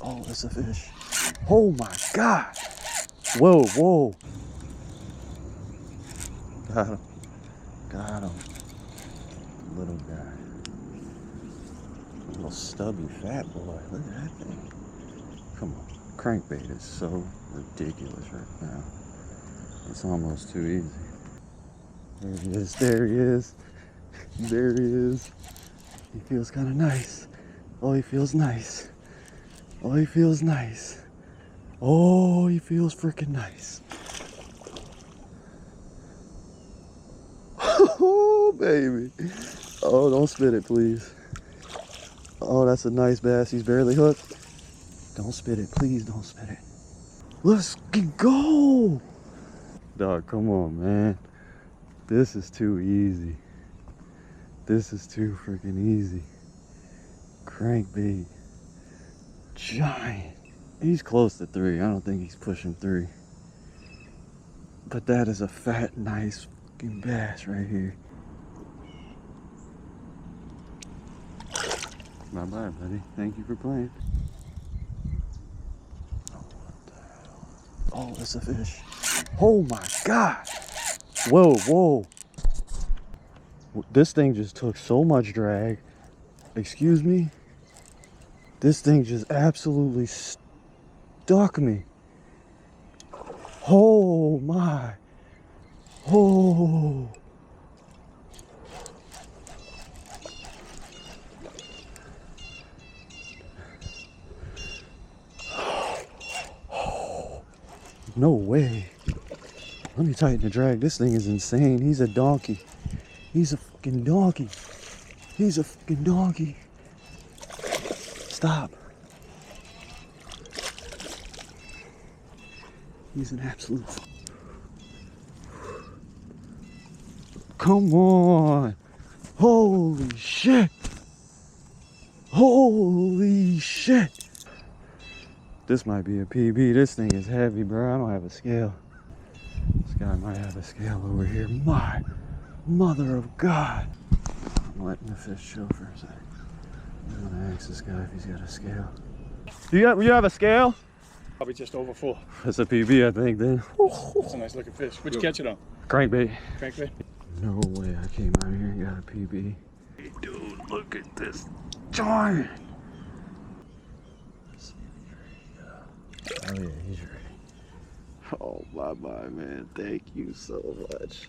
Oh, that's a fish. Oh my God. Whoa, whoa. Got him. Got him. Little guy. Little stubby fat boy. Look at that thing. Come on. Crankbait is so ridiculous right now. It's almost too easy. There he is. There he is. There he is. He feels kind of nice. Oh, he feels nice. Oh, he feels nice. Oh, he feels freaking nice. Oh, baby. Oh, don't spit it, please. Oh, that's a nice bass. He's barely hooked. Don't spit it. Please don't spit it. Let's go. Dog, come on, man. This is too easy. This is too freaking easy. Crankbait. Giant. He's close to 3. I don't think he's pushing 3. But that is a fat, nice fucking bass right here. Bye-bye, buddy. Thank you for playing. Oh, what the hell? Oh, that's a fish. Oh my God. Whoa, whoa. This thing just took so much drag. Excuse me? This thing just absolutely stuck me. Oh my. Oh. No way. Let me tighten the drag. This thing is insane. He's a donkey. He's a fucking donkey. He's a fucking donkey. Stop. He's an absolute. Come on. Holy shit. Holy shit. This might be a PB. This thing is heavy, bro. I don't have a scale. This guy might have a scale over here. My mother of God. I'm letting the fish show for a second. I'm gonna ask this guy if he's got a scale. You have a scale? Probably just over 4. That's a PB, I think, then. That's a nice looking fish. What'd you catch it on? Crankbait. Crankbait? No way I came out here and got a PB. Hey, dude, look at this giant. Oh yeah, he's ready. Oh, bye-bye, man. Thank you so much.